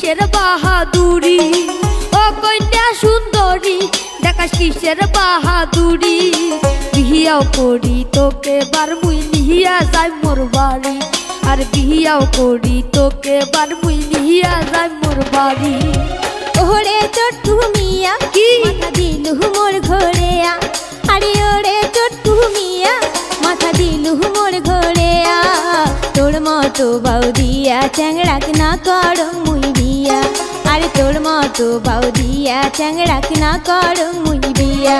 কিসের বাহাদুরি, ও কন্যা সুন্দরী দেখাস কিসের বাহাদুরি। বিয়াও করি তোকে বার মুই নিহিয়া যাই মোর বাড়ি, আর বিয়াও করি তোকে বার মুই নিহিয়া যাই মোর বাড়ি। ওরে চট্টু মিয়া কি মাথা দিলু মোর ঘোরেয়া, আরে ওরে চট্টু মিয়া মাথা দিলু মোর ঘোরেয়া। তোর মতো বাউদিয়া চ্যাংড়াক না কর মুই বিয়া, আরে তোর মতো বাউদিয়া চ্যাংড়াক না কর মুই বিয়া।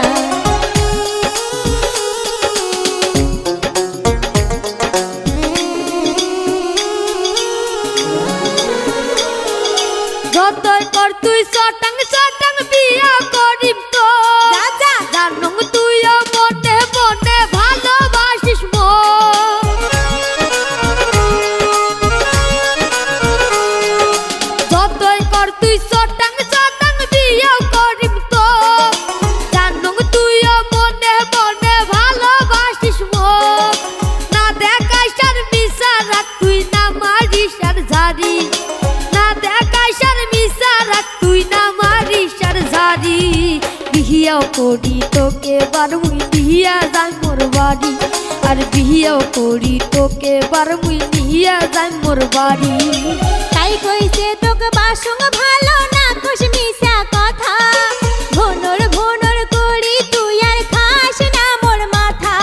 যতই কর তুই চটাং চটাং বিয়া করিম তো, জানুম তুইও মনে মনে ভালোবাসিস মন। যতই কর তুই চটাং চটাং বিয়া করিম তো, জানুম তুইও মনে মনে ভালোবাসিস মন। না দেখাইস আর মিশা রাখ তুই না মারিস আর ঝাড়ি, না দেখাইস আর মিশা রাখ তুই না মারিস আর ঝাড়ি। বিয়াও করি তোকে বার মুই নিহিয়া যাই মোর বাড়ি, আর বিয়াও করি তোকে বার মুই নিহিয়া যাই মোর বাড়ি। তাই কইছে তোকে বাসং ভালো না খুশ মিশা কথা, ভনর ভনর করি তুই আর খাস না মোর মাথা।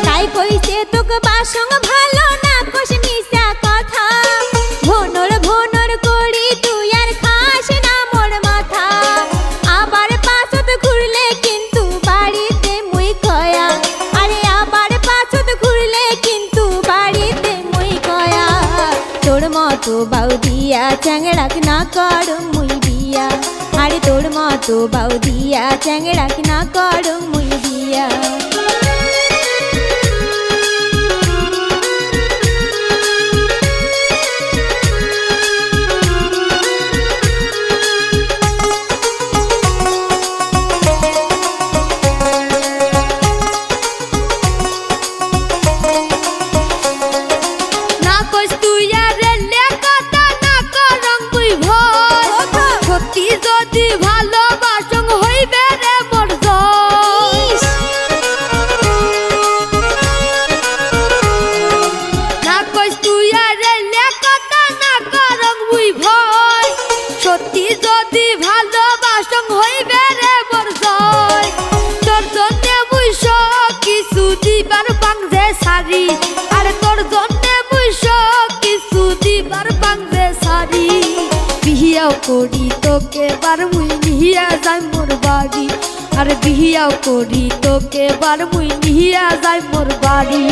তাই কইছে তোকে বাসং ভালো না খুশ মিশা কথা, ভনর ভনর করি তুই আর খাস না মোর মাথা। আবার পাছত ঘুরলে কিন্তু বাড়িতে মুই কয়া, আরে আবার পাছত ঘুরলে কিন্তু বাড়িতে মুই কয়া। তোর মতো বাউদিয়া চ্যাংড়াক না কর মুই বিয়া, আরে তোর মতো বাউদিয়া চ্যাংড়াক না কর মুই বিয়া। না কইস তুই আর লে কথা না করং মুই ভয়, সত্যি যদি ভালোবাসং হইবে রে মোর জয়। না কইস তুই আর লে কথা না করং মুই ভয়, সত্যি যদি ভালোবাসং হইবে রে মোর জয়। তোর জন্যে মুই সব কিছু দিবার বাংজে সারি, আরে তোর জন্যে মুই সব কিছু দিবার বাংজে সারি। বিয়াও করি তোকে বার মুই নিহিয়া যাই মোর বাড়ি, আরে বিয়াও করি তোকে বার মুই নিহিয়া যাই মোর বাড়ি।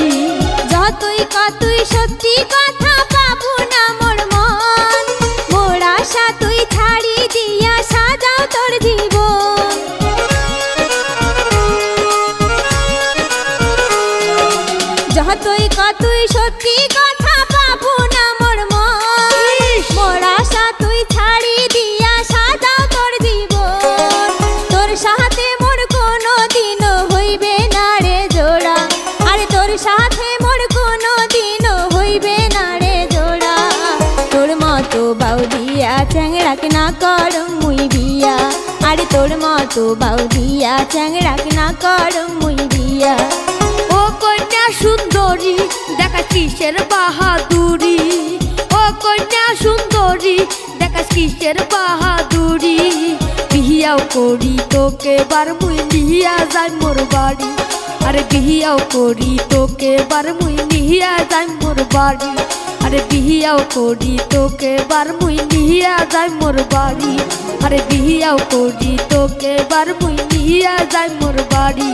যতই কতই সত্যি কথা পাবো না মোর মন, মোর আশা তুই ছাড়ি দিয়া সাজাও তোর জীবন। যতই কতই সত্যি কথা পাবো না মোর মন, মোর আশা তুই ছাড়ি দিয়া সাজাও তোর জীবন। তোর সাথে মোর কোনো দিনও হইবে না রে জোড়া, আরে তোর সাথে মোর কোনো দিনও হইবে না রে জোড়া। তোর মতো বাউদিয়া চ্যাংড়াক না কর মুই বিয়া, আরে তোর মতো বাউদিয়া চ্যাংড়াক না কর মুই বিয়া। ও কন্যা সুন্দরী দেখাস কিসের বাহাদুরি, ও কন্যা সুন্দরী দেখাস কিসের বাহাদুরি। বিয়াও করি তোকে বার মুই নিহিয়া যাই মোর বাড়ি, আরে বিয়াও করি তোকে বার মুই নিহিয়া যাই মোর বাড়ি, আরে বিয়াও করি তোকে বার মুই নিহিয়া যাই মোর বাড়ি, আরে বিয়াও করি তোকে বার মুই নিহিয়া যাই মোর বাড়ি।